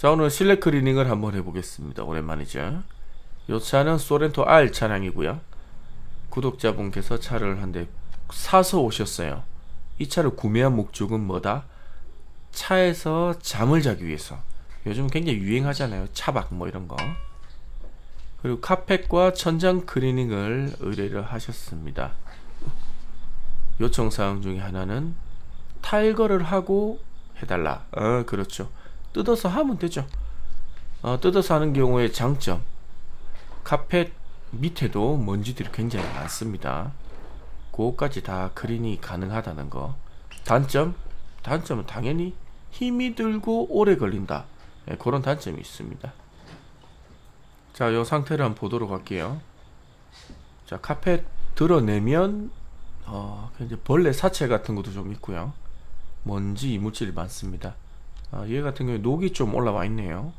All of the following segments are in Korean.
자, 오늘 실내 클리닝을 한번 해보겠습니다. 오랜만이죠. 이 차는 소렌토 R 차량이고요. 구독자분께서 차를 한 대 사서 오셨어요. 이 차를 구매한 목적은 뭐다? 차에서 잠을 자기 위해서. 요즘 굉장히 유행하잖아요. 차박 뭐 이런 거. 그리고 카펫과 천장 클리닝을 의뢰를 하셨습니다. 요청사항 중에 하나는 탈거를 하고 해달라. 그렇죠. 뜯어서 하면 되죠. 뜯어서 하는 경우에 장점, 카펫 밑에도 먼지들이 굉장히 많습니다. 그거까지 다 클리닝이 가능하다는 거. 단점은 당연히 힘이 들고 오래 걸린다. 그런 단점이 있습니다. 자, 이 상태를 한번 보도록 할게요. 자, 카펫 드러내면 이제 벌레 사체 같은 것도 좀 있고요. 먼지 이물질이 많습니다. 얘 같은 경우에 녹이 좀 올라와 있네요.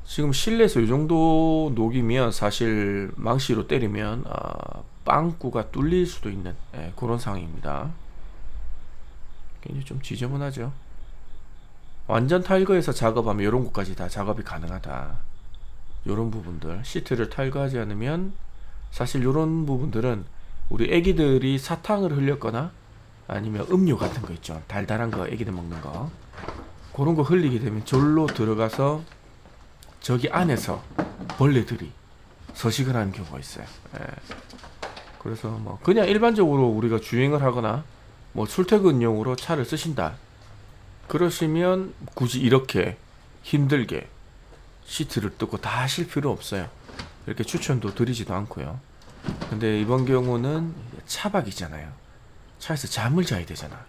지금 실내에서 이 정도 녹이면 사실 망치로 때리면 빵꾸가 뚫릴 수도 있는 그런 상황입니다. 굉장히 좀 지저분하죠. 완전 탈거해서 작업하면 이런 것까지 다 작업이 가능하다. 이런 부분들 시트를 탈거하지 않으면 사실 이런 부분들은 우리 애기들이 사탕을 흘렸거나 아니면 음료 같은 거 있죠. 달달한 거 애기들 먹는 거 그런 거 흘리게 되면 절로 들어가서 저기 안에서 벌레들이 서식을 하는 경우가 있어요. 그래서 뭐 그냥 일반적으로 우리가 주행을 하거나 뭐 출퇴근용으로 차를 쓰신다 그러시면 굳이 이렇게 힘들게 시트를 뜯고 다 하실 필요 없어요. 이렇게 추천도 드리지도 않고요. 근데 이번 경우는 차박이잖아요. 차에서 잠을 자야 되잖아.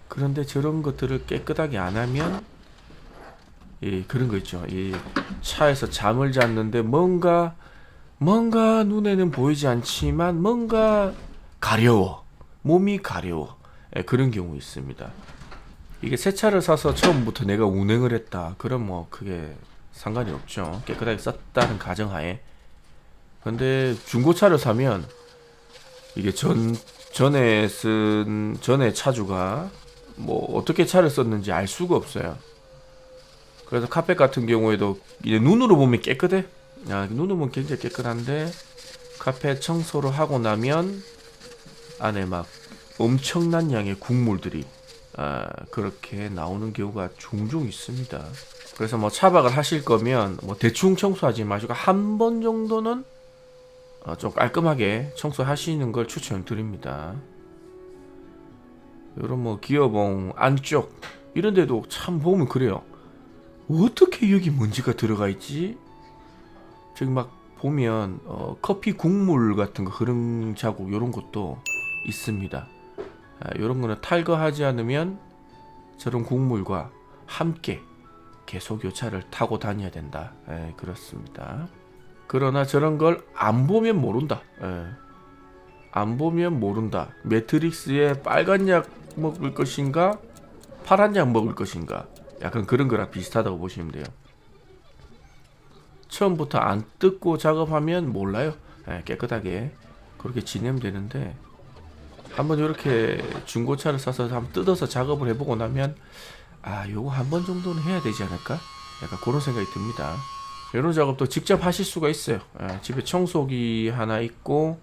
그런데 저런 것들을 깨끗하게 안 하면 그런 거 있죠. 이 차에서 잠을 잤는데 뭔가 눈에는 보이지 않지만 뭔가 가려워. 몸이 가려워. 그런 경우 있습니다. 이게 새 차를 사서 처음부터 내가 운행을 했다. 그럼 뭐 크게 상관이 없죠. 깨끗하게 썼다는 가정하에. 근데 중고차를 사면 이게 전에 차주가 뭐 어떻게 차를 썼는지 알 수가 없어요. 그래서 카펫 같은 경우에도 이제 눈으로 보면 깨끗해. 눈으로 보면 굉장히 깨끗한데 카펫 청소를 하고 나면 안에 막 엄청난 양의 국물들이 그렇게 나오는 경우가 종종 있습니다. 그래서 뭐 차박을 하실 거면 뭐 대충 청소하지 마시고 한 번 정도는 좀 깔끔하게 청소하시는 걸 추천드립니다. 이런 뭐 기어봉 안쪽 이런 데도 참 보면 그래요. 어떻게 여기 먼지가 들어가 있지? 저기 막 보면 커피 국물 같은 거 흐름 자국 이런 것도 있습니다. 이런 거는 탈거하지 않으면 저런 국물과 함께 계속 요 차를 타고 다녀야 된다. 그렇습니다. 그러나 저런 걸 안 보면 모른다. 안 보면 모른다. 매트릭스에 빨간 약 먹을 것인가 파란 약 먹을 것인가 약간 그런 거랑 비슷하다고 보시면 돼요. 처음부터 안 뜯고 작업하면 몰라요. 깨끗하게 그렇게 지내면 되는데 한번 이렇게 중고차를 사서 한번 뜯어서 작업을 해보고 나면 요거 한 번 정도는 해야 되지 않을까? 약간 그런 생각이 듭니다. 이런 작업도 직접 하실 수가 있어요. 집에 청소기 하나 있고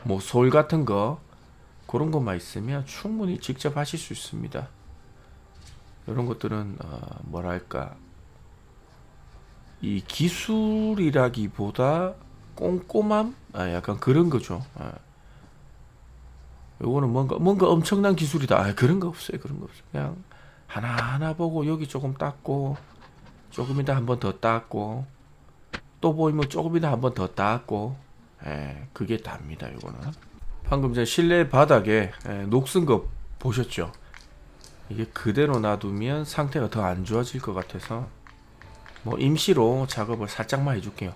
뭐 솔 같은 거 그런 것만 있으면 충분히 직접 하실 수 있습니다. 이런 것들은 뭐랄까 이 기술이라기보다 꼼꼼함? 약간 그런 거죠. 요거는 뭔가 엄청난 기술이다. 그런 거 없어요. 그런 거 없어요. 그냥 하나하나 보고 여기 조금 닦고 조금 이따 한 번 더 닦고 또 보이면 조금 이따 한 번 더 닦고 그게 답니다. 요거는 방금 전 실내 바닥에 녹슨 거 보셨죠? 이게 그대로 놔두면 상태가 더 안 좋아질 것 같아서 뭐 임시로 작업을 살짝만 해줄게요.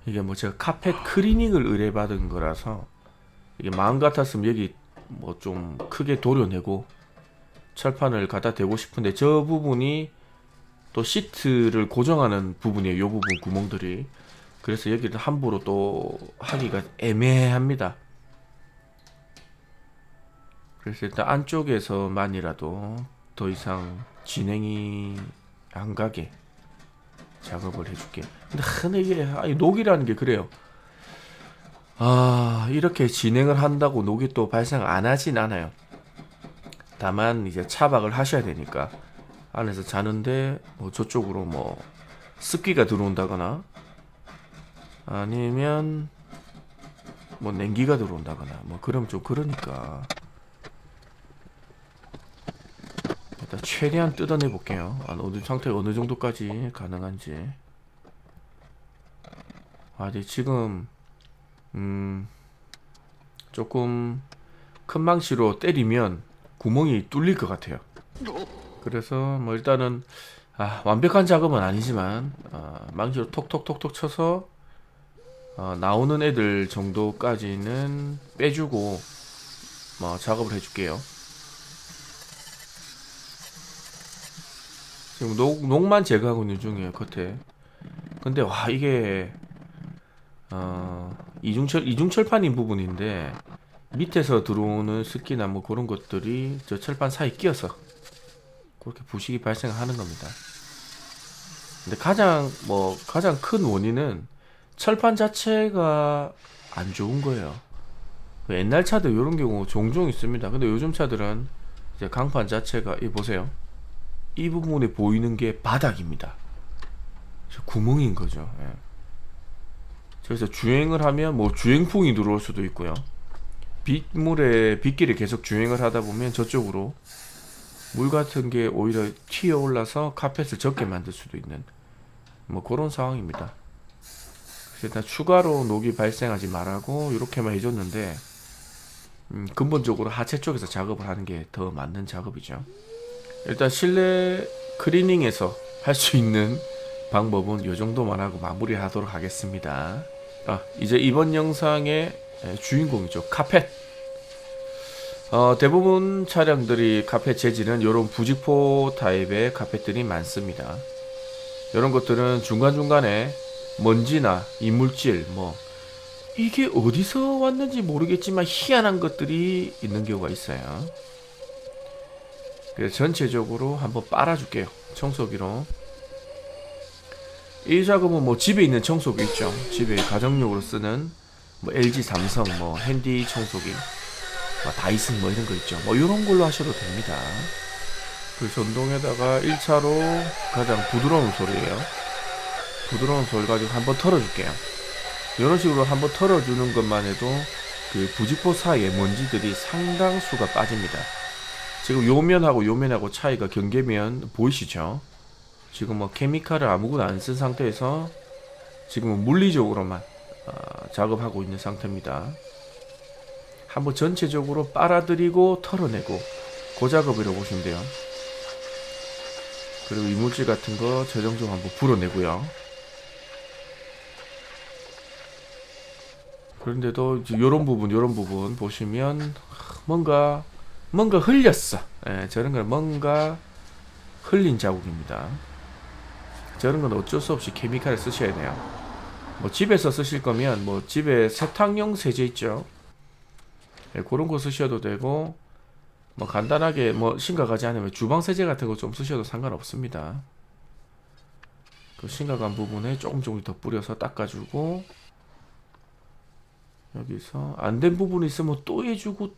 이게 뭐 제가 카펫 클리닝을 의뢰받은 거라서 이게 마음 같았으면 여기 뭐 좀 크게 도려내고 철판을 갖다 대고 싶은데 저 부분이 또 시트를 고정하는 부분이에요. 요 부분 구멍들이. 그래서 여기를 함부로 또 하기가 애매합니다. 그래서 일단 안쪽에서만이라도 더 이상 진행이 안 가게 작업을 해줄게. 근데 이게 녹이라는 게 그래요. 이렇게 진행을 한다고 녹이 또 발생 안 하진 않아요. 다만 이제 차박을 하셔야 되니까 안에서 자는데 뭐 저쪽으로 뭐 습기가 들어온다거나 아니면 뭐 냉기가 들어온다거나 뭐 그럼 좀 그러니까 일단 최대한 뜯어내 볼게요. 어느 상태가 어느 정도까지 가능한지. 근데 지금 조금 큰 망치로 때리면 구멍이 뚫릴 것 같아요. 그래서 뭐 일단은 완벽한 작업은 아니지만 망치로 톡톡톡톡 쳐서 나오는 애들 정도까지는 빼주고 뭐 작업을 해줄게요. 지금 녹만 제거하고 있는 중이에요, 겉에. 근데 이게 이중철판인 부분인데 밑에서 들어오는 습기나 뭐 그런 것들이 저 철판 사이 끼어서 그렇게 부식이 발생하는 겁니다. 근데 가장 큰 원인은 철판 자체가 안 좋은 거예요. 옛날 차들 이런 경우 종종 있습니다. 근데 요즘 차들은 이제 강판 자체가 보세요. 이 부분에 보이는 게 바닥입니다. 구멍인 거죠. 예. 그래서 주행을 하면 뭐 주행풍이 들어올 수도 있고요. 빗길에 계속 주행을 하다 보면 저쪽으로 물 같은 게 오히려 튀어 올라서 카펫을 젖게 만들 수도 있는 뭐 그런 상황입니다. 그래서 일단 추가로 녹이 발생하지 말라고 이렇게만 해줬는데 근본적으로 하체 쪽에서 작업을 하는 게 더 맞는 작업이죠. 일단 실내 클리닝에서 할 수 있는 방법은 이 정도만 하고 마무리하도록 하겠습니다. 이제 이번 영상의 주인공이죠. 카펫. 대부분 차량들이 카펫 재질은 이런 부직포 타입의 카펫들이 많습니다. 이런 것들은 중간중간에 먼지나 이물질 이게 어디서 왔는지 모르겠지만 희한한 것들이 있는 경우가 있어요. 그래서 전체적으로 한번 빨아줄게요. 청소기로. 이 작업은 뭐 집에 있는 청소기 있죠. 집에 가정용으로 쓰는 LG, 삼성, 핸디 청소기, 다이슨 이런 거 있죠. 이런 걸로 하셔도 됩니다. 그 전동에다가 1차로 가장 부드러운 소리예요. 부드러운 소리 가지고 한번 털어줄게요. 이런 식으로 한번 털어주는 것만 해도 그 부직포 사이에 먼지들이 상당수가 빠집니다. 지금 요면하고 요면하고 차이가 경계면 보이시죠? 지금 케미칼을 아무것도 안 쓴 상태에서 지금은 물리적으로만 작업하고 있는 상태입니다. 한번 전체적으로 빨아들이고 털어내고 그 작업이라고 보시면 돼요. 그리고 이물질 같은 거 최종적으로 한번 불어내고요. 그런데도 이런 부분 보시면 뭔가 흘렸어. 저런 건 뭔가 흘린 자국입니다. 저런 건 어쩔 수 없이 케미칼을 쓰셔야 돼요. 집에서 쓰실 거면 집에 세탁용 세제 있죠. 그런 거 쓰셔도 되고 간단하게 심각하지 않으면 주방 세제 같은 거 좀 쓰셔도 상관없습니다. 그 심각한 부분에 조금 더 뿌려서 닦아주고 여기서 안 된 부분이 있으면 또 해주고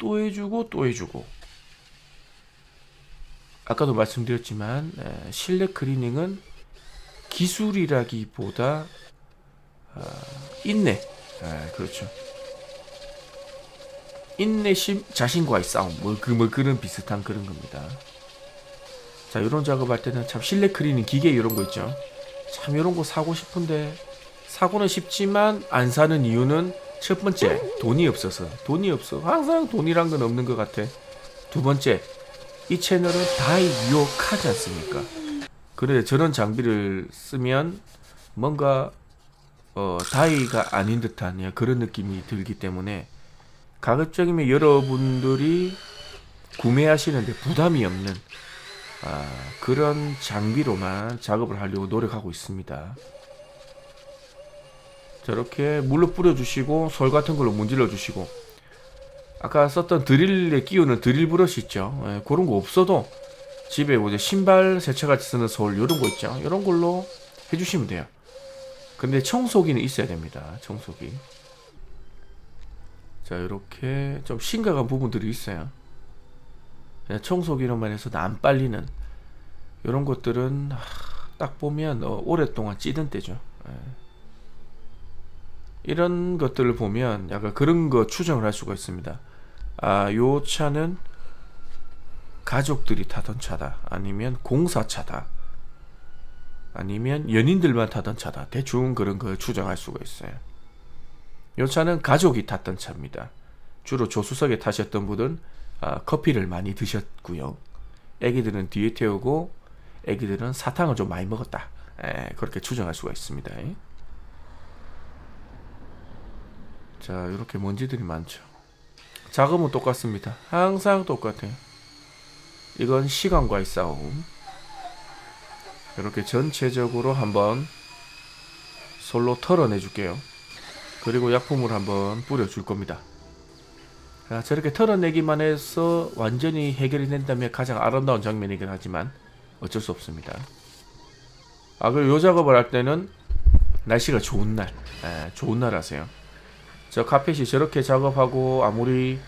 아까도 말씀드렸지만 실내 클리닝은 기술이라기보다 인내, 그렇죠. 인내심, 자신과의 싸움, 그런 비슷한 그런 겁니다. 자, 이런 작업할 때는 참 실내 클리닝 기계 이런 거 있죠. 참 이런 거 사고 싶은데 사고는 쉽지만 안 사는 이유는 첫 번째, 돈이 없어서. 항상 돈이란 건 없는 것 같아. 두 번째, 이 채널은 다이 유혹하지 않습니까? 그래 저런 장비를 쓰면 뭔가 다이가 아닌 듯한 그런 느낌이 들기 때문에 가급적이면 여러분들이 구매하시는데 부담이 없는 그런 장비로만 작업을 하려고 노력하고 있습니다. 저렇게 물로 뿌려주시고 솔 같은 걸로 문질러 주시고 아까 썼던 드릴에 끼우는 드릴 브러쉬 있죠. 그런 거 없어도 집에 뭐 이제 신발 세차같이 쓰는 솔 이런 거 있죠. 이런 걸로 해주시면 돼요. 근데 청소기는 있어야 됩니다. 청소기. 자, 이렇게 좀 심각한 부분들이 있어요. 그냥 청소기로만 해서 안 빨리는 이런 것들은 딱 보면 오랫동안 찌든 때죠. 예. 이런 것들을 보면 약간 그런 거 추정을 할 수가 있습니다. 아, 요 차는 가족들이 타던 차다. 아니면 공사차다. 아니면 연인들만 타던 차다. 대충 그런 걸 추정할 수가 있어요. 이 차는 가족이 탔던 차입니다. 주로 조수석에 타셨던 분은 커피를 많이 드셨고요. 애기들은 뒤에 태우고 애기들은 사탕을 좀 많이 먹었다. 그렇게 추정할 수가 있습니다. 자, 이렇게 먼지들이 많죠. 작업은 똑같습니다. 항상 똑같아요. 이건 시간과의 싸움. 이렇게 전체적으로 한번 솔로 털어내 줄게요. 그리고 약품을 한번 뿌려줄 겁니다. 자, 저렇게 털어내기만 해서 완전히 해결이 된다면 가장 아름다운 장면이긴 하지만 어쩔 수 없습니다. 그리고 요 작업을 할 때는 날씨가 좋은 날, 좋은 날 하세요. 저 카펫이 저렇게 작업하고 아무리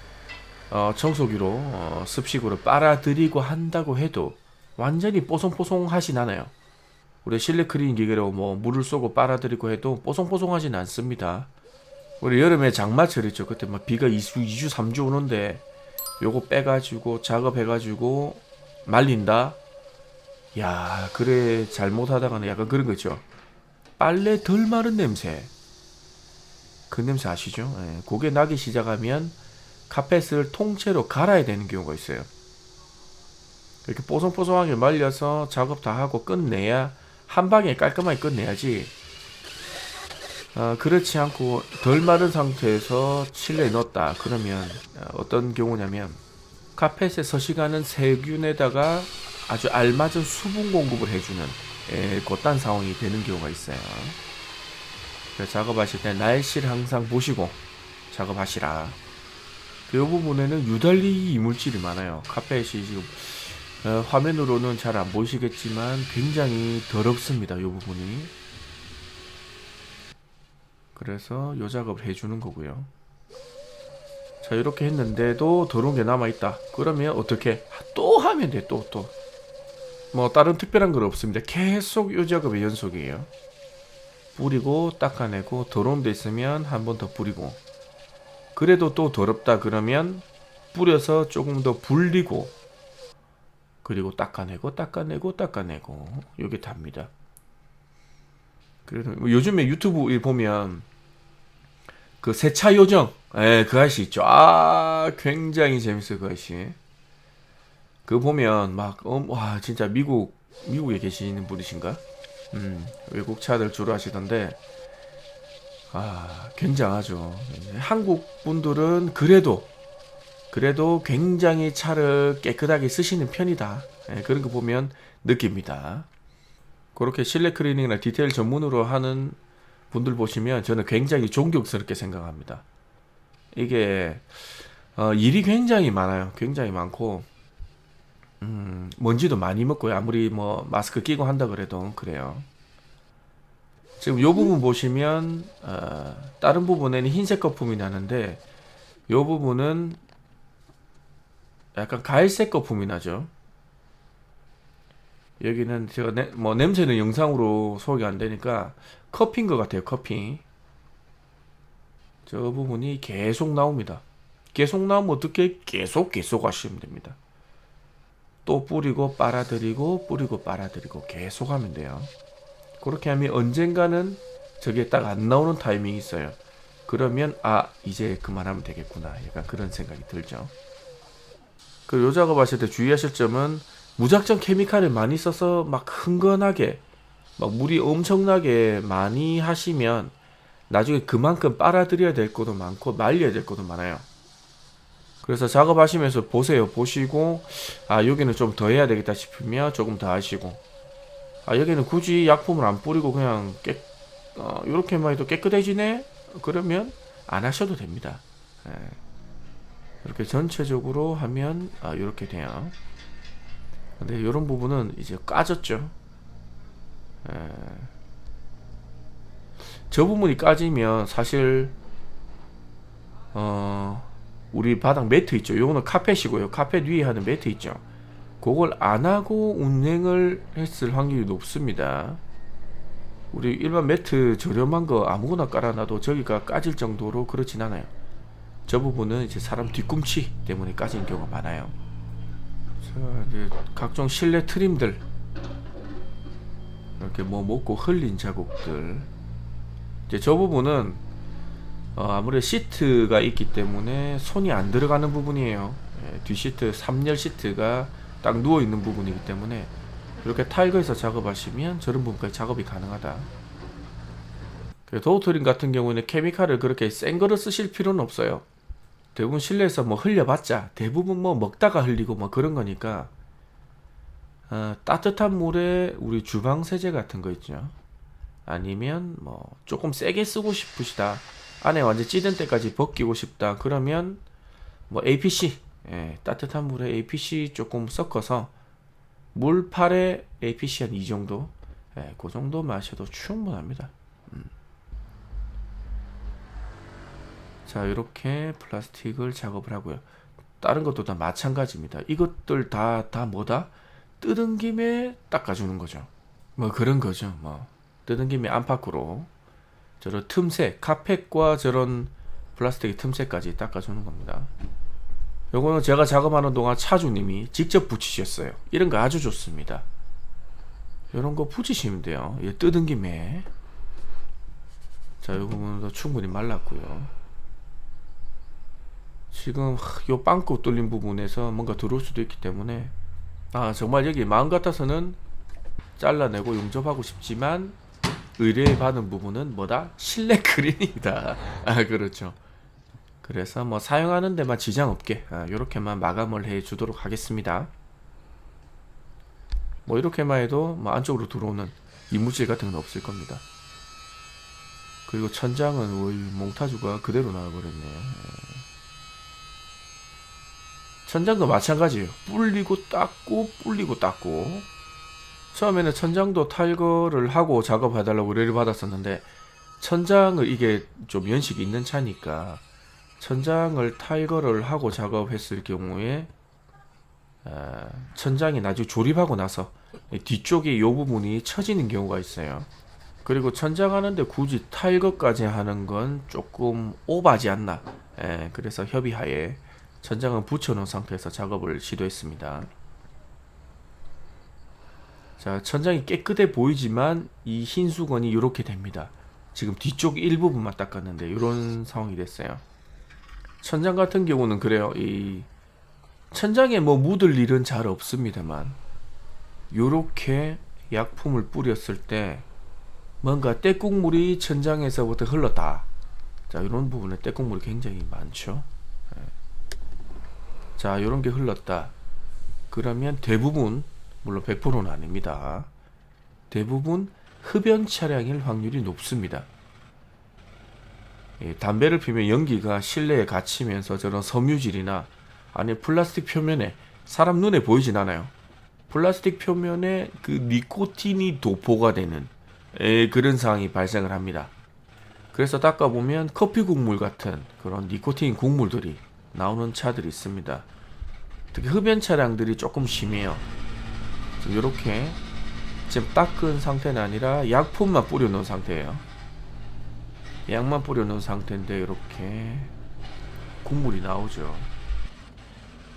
청소기로 습식으로 빨아들이고 한다고 해도 완전히 뽀송뽀송하진 않아요. 우리 실내 클리닝 기계로 뭐 물을 쏘고 빨아들이고 해도 뽀송뽀송하진 않습니다. 우리 여름에 장마철 있죠. 그때 막 비가 2주 3주 오는데 요거 빼가지고 작업해가지고 말린다. 야, 그래 잘못하다가는 약간 그런 거 있죠. 빨래 덜 마른 냄새. 그 냄새 아시죠? 그게 나기 시작하면 카펫을 통째로 갈아야 되는 경우가 있어요. 이렇게 뽀송뽀송하게 말려서 작업 다 하고 끝내야 한 방에 깔끔하게 끝내야지. 그렇지 않고 덜 마른 상태에서 실내에 넣었다. 그러면 어떤 경우냐면 카펫에 서식하는 세균에다가 아주 알맞은 수분 공급을 해주는 그딴 상황이 되는 경우가 있어요. 작업하실 때 날씨를 항상 보시고 작업하시라. 이 부분에는 유달리 이물질이 많아요. 카펫이 지금 화면으로는 잘 안 보이시겠지만 굉장히 더럽습니다. 이 부분이. 그래서 이 작업을 해주는 거고요. 자, 이렇게 했는데도 더러운 게 남아있다. 그러면 어떻게? 또 하면 돼. 또. 뭐 다른 특별한 건 없습니다. 계속 이 작업의 연속이에요. 뿌리고 닦아내고 더러운 데 있으면 한 번 더 뿌리고, 그래도 또 더럽다 그러면 뿌려서 조금 더 불리고, 그리고 닦아내고 요게 답니다. 그래서 요즘에 유튜브 보면 그 세차 요정, 그 아저씨 있죠. 굉장히 재밌어요. 그 아저씨. 그거 보면 와, 진짜 미국에 계시는 분이신가? 외국 차들 주로 하시던데, 굉장하죠. 한국 분들은 그래도 굉장히 차를 깨끗하게 쓰시는 편이다. 그런 거 보면 느낍니다. 그렇게 실내 클리닝이나 디테일 전문으로 하는 분들 보시면 저는 굉장히 존경스럽게 생각합니다. 이게 일이 굉장히 많아요. 굉장히 많고 먼지도 많이 먹고요. 아무리 뭐 마스크 끼고 한다 그래도 그래요. 지금 이 부분 보시면 다른 부분에는 흰색 거품이 나는데 이 부분은 약간 갈색 거품이 나죠. 여기는 제가 냄새는 영상으로 소개가 안 되니까 커피인 것 같아요. 커피. 저 부분이 계속 나옵니다. 계속 나오면 어떻게? 계속 하시면 됩니다. 또 뿌리고 빨아들이고 뿌리고 빨아들이고 계속 하면 돼요. 그렇게 하면 언젠가는 저게 딱 안 나오는 타이밍이 있어요. 그러면 이제 그만하면 되겠구나. 약간 그런 생각이 들죠. 그리고 요 작업하실 때 주의하실 점은 무작정 케미칼을 많이 써서 막 흥건하게 막 물이 엄청나게 많이 하시면 나중에 그만큼 빨아들여야 될 것도 많고 말려야 될 것도 많아요. 그래서 작업하시면서 보시고 여기는 좀 더 해야 되겠다 싶으면 조금 더 하시고, 여기는 굳이 약품을 안 뿌리고 그냥 이렇게만 해도 깨끗해지네? 그러면 안 하셔도 됩니다. 이렇게 전체적으로 하면 이렇게 돼요. 근데 이런 부분은 이제 까졌죠. 에, 저 부분이 까지면 사실 우리 바닥 매트 있죠. 요거는 카펫이고요. 카펫 위에 하는 매트 있죠. 그걸 안 하고 운행을 했을 확률이 높습니다. 우리 일반 매트 저렴한 거 아무거나 깔아놔도 저기가 까질 정도로 그렇진 않아요. 저 부분은 이제 사람 뒤꿈치 때문에 까진 경우가 많아요. 자, 이제 각종 실내 트림들, 이렇게 뭐 먹고 흘린 자국들. 이제 저 부분은 아무래도 시트가 있기 때문에 손이 안 들어가는 부분이에요. 뒷시트 3열 시트가 딱 누워있는 부분이기 때문에 이렇게 타일거에서 작업하시면 저런 부분까지 작업이 가능하다. 도어트림 같은 경우는 케미칼을 그렇게 센 거를 쓰실 필요는 없어요. 대부분 실내에서 뭐 흘려봤자 대부분 뭐 먹다가 흘리고 뭐 그런 거니까 따뜻한 물에 우리 주방 세제 같은 거 있죠. 아니면 뭐 조금 세게 쓰고 싶으시다, 안에 완전 찌든 때까지 벗기고 싶다, 그러면 뭐 APC, 따뜻한 물에 APC 조금 섞어서 물팔에 APC 한 이 정도, 그 정도 마셔도 충분합니다. 자, 이렇게 플라스틱을 작업을 하고요. 다른 것도 다 마찬가지입니다. 이것들 다 뭐다? 뜯은 김에 닦아주는 거죠. 뭐 그런 거죠. 뭐 뜯은 김에 안팎으로 저런 틈새, 카펫과 저런 플라스틱 틈새까지 닦아주는 겁니다. 요거는 제가 작업하는 동안 차주님이 직접 붙이셨어요. 이런 거 아주 좋습니다. 이런 거 붙이시면 돼요. 뜯은 김에. 자, 요 부분도 충분히 말랐고요. 지금 요 빵꾸 뚫린 부분에서 뭔가 들어올 수도 있기 때문에 정말 여기 마음 같아서는 잘라내고 용접하고 싶지만 의뢰받은 부분은 뭐다? 실내 크린이다. 그렇죠. 그래서 뭐 사용하는 데만 지장 없게 요렇게만 마감을 해 주도록 하겠습니다. 뭐 이렇게만 해도 뭐 안쪽으로 들어오는 이물질 같은 건 없을 겁니다. 그리고 천장은 몽타주가 그대로 나와버렸네요. 천장도 마찬가지예요. 불리고 닦고 불리고 닦고. 처음에는 천장도 탈거를 하고 작업해달라고 의뢰를 받았었는데, 천장을 이게 좀 연식이 있는 차니까 천장을 탈거를 하고 작업했을 경우에 천장이 나중에 조립하고 나서 뒤쪽에 이 부분이 처지는 경우가 있어요. 그리고 천장 하는데 굳이 탈거까지 하는 건 조금 오바지 않나. 그래서 협의하에 천장은 붙여놓은 상태에서 작업을 시도했습니다. 자, 천장이 깨끗해 보이지만 이 흰 수건이 이렇게 됩니다. 지금 뒤쪽 일부분만 닦았는데 이런 상황이 됐어요. 천장 같은 경우는 그래요. 이 천장에 뭐 묻을 일은 잘 없습니다만 요렇게 약품을 뿌렸을 때 뭔가 때국물이 천장에서부터 흘렀다. 자, 이런 부분에 때국물이 굉장히 많죠. 자, 요런 게 흘렀다. 그러면 대부분, 물론 100%는 아닙니다. 대부분 흡연 차량일 확률이 높습니다. 담배를 피우면 연기가 실내에 갇히면서 저런 섬유질이나 아니면 플라스틱 표면에, 사람 눈에 보이진 않아요. 플라스틱 표면에 그 니코틴이 도포가 되는 그런 상황이 발생을 합니다. 그래서 닦아보면 커피 국물 같은 그런 니코틴 국물들이 나오는 차들이 있습니다. 특히 흡연 차량들이 조금 심해요. 이렇게 지금 닦은 상태는 아니라 약품만 뿌려놓은 상태예요. 약만 뿌려놓은 상태인데 이렇게 국물이 나오죠.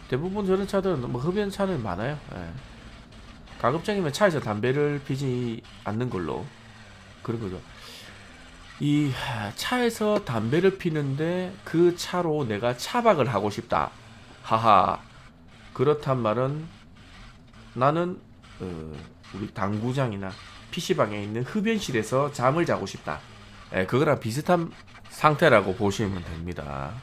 대부분 저런 차들은 뭐 흡연 차는 많아요. 가급적이면 차에서 담배를 피지 않는 걸로, 그런 거죠. 이 차에서 담배를 피는데 그 차로 내가 차박을 하고 싶다. 하하. 그렇단 말은 나는 우리 당구장이나 PC방에 있는 흡연실에서 잠을 자고 싶다. 그거랑 비슷한 상태라고 보시면 됩니다.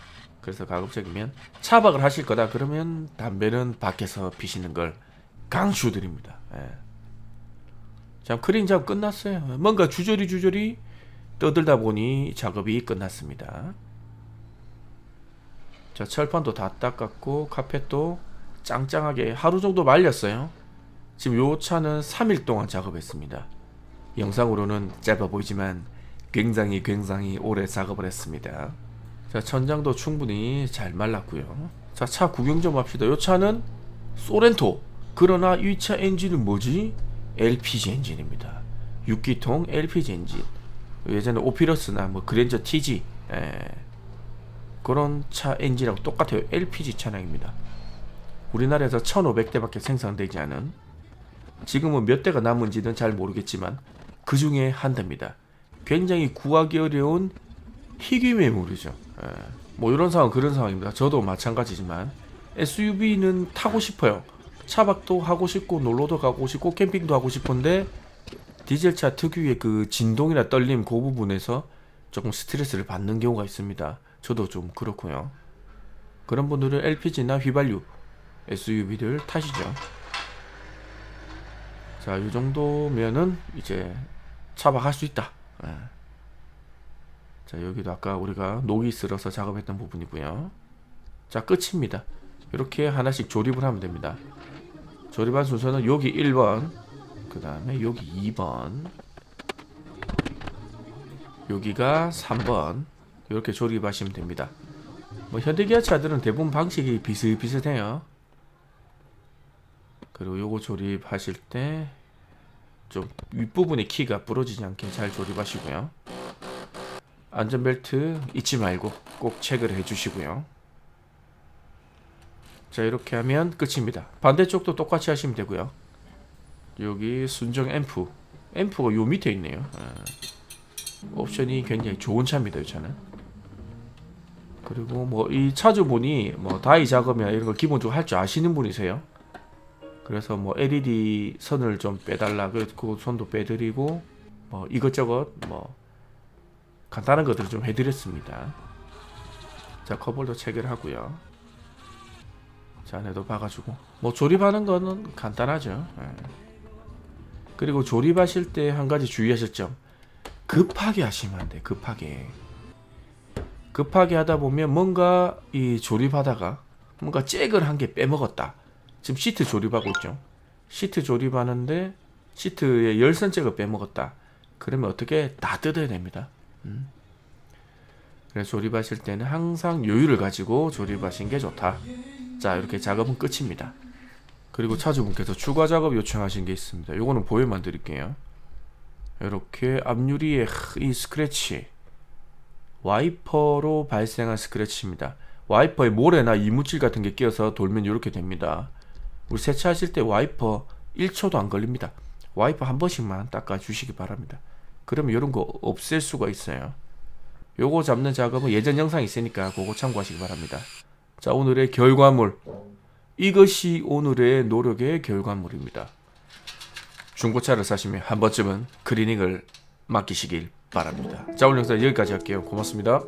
그래서 가급적이면 차박을 하실 거다 그러면 담배는 밖에서 피시는 걸 강추드립니다. 자, 크린 작업 끝났어요. 뭔가 주저리 떠들다 보니 작업이 끝났습니다. 자, 철판도 다 닦았고 카펫도 짱짱하게 하루 정도 말렸어요. 지금 요 차는 3일 동안 작업했습니다. 영상으로는 짧아 보이지만 굉장히 오래 작업을 했습니다. 자, 천장도 충분히 잘 말랐고요. 자, 차 구경 좀 합시다. 요 차는 소렌토. 그러나 이 차 엔진은 뭐지? LPG 엔진입니다. 6기통 LPG 엔진. 예전에 오피러스나 뭐 그랜저 TG 그런 차 엔진하고 똑같아요. LPG 차량입니다. 우리나라에서 1500대밖에 생산되지 않은, 지금은 몇 대가 남은지는 잘 모르겠지만 그 중에 한 대입니다. 굉장히 구하기 어려운 희귀 매물이죠. 뭐 이런 상황 그런 상황입니다. 저도 마찬가지지만 SUV는 타고 싶어요. 차박도 하고 싶고 놀러도 가고 싶고 캠핑도 하고 싶은데 디젤차 특유의 그 진동이나 떨림 그 부분에서 조금 스트레스를 받는 경우가 있습니다. 저도 좀 그렇고요. 그런 분들은 LPG나 휘발유 SUV를 타시죠. 자, 이 정도면은 이제 차박할 수 있다. 자, 여기도 아까 우리가 녹이 쓸어서 작업했던 부분이고요. 자, 끝입니다. 이렇게 하나씩 조립을 하면 됩니다. 조립한 순서는 여기 1번, 그 다음에 여기 2번, 여기가 3번, 이렇게 조립하시면 됩니다. 뭐 현대기아 차들은 대부분 방식이 비슷비슷해요. 그리고 요거 조립하실 때 좀 윗부분의 키가 부러지지 않게 잘 조립하시고요. 안전벨트 잊지 말고 꼭 체크를 해주시고요. 자, 이렇게 하면 끝입니다. 반대쪽도 똑같이 하시면 되고요. 여기 순정 앰프가 요 밑에 있네요. 옵션이 굉장히 좋은 차입니다, 이 차는. 그리고 뭐 이 차주분이 뭐 다이 작업이나 이런 거 기본적으로 할 줄 아시는 분이세요. 그래서 뭐 LED 선을 좀 빼달라, 그 선도 빼드리고 뭐 이것저것 뭐 간단한 것들을 좀 해드렸습니다. 자, 커버도 체결 하고요. 자, 안에도 박아주고 뭐 조립하는 거는 간단하죠. 그리고 조립하실 때 한 가지 주의하실 점, 급하게 하시면 안 돼. 급하게 하다 보면 뭔가 이 조립하다가 뭔가 잭을 한 개 빼먹었다. 지금 시트 조립하고 있죠. 시트 조립하는데 시트의 열선 잭을 빼먹었다. 그러면 어떻게 다 뜯어야 됩니다. 그래서 조립하실 때는 항상 여유를 가지고 조립하신 게 좋다. 자, 이렇게 작업은 끝입니다. 그리고 차주분께서 추가 작업 요청하신 게 있습니다. 요거는 보여만 드릴게요. 이렇게 앞유리에 이 스크래치, 와이퍼로 발생한 스크래치입니다. 와이퍼에 모래나 이물질 같은 게 끼어서 돌면 이렇게 됩니다. 우리 세차하실 때 와이퍼 1초도 안 걸립니다. 와이퍼 한 번씩만 닦아 주시기 바랍니다. 그러면 이런 거 없앨 수가 있어요. 요거 잡는 작업은 예전 영상이 있으니까 그거 참고하시기 바랍니다. 자, 오늘의 결과물, 이것이 오늘의 노력의 결과물입니다. 중고차를 사시면 한 번쯤은 클리닝을 맡기시길 바랍니다. 자, 오늘 영상 여기까지 할게요. 고맙습니다.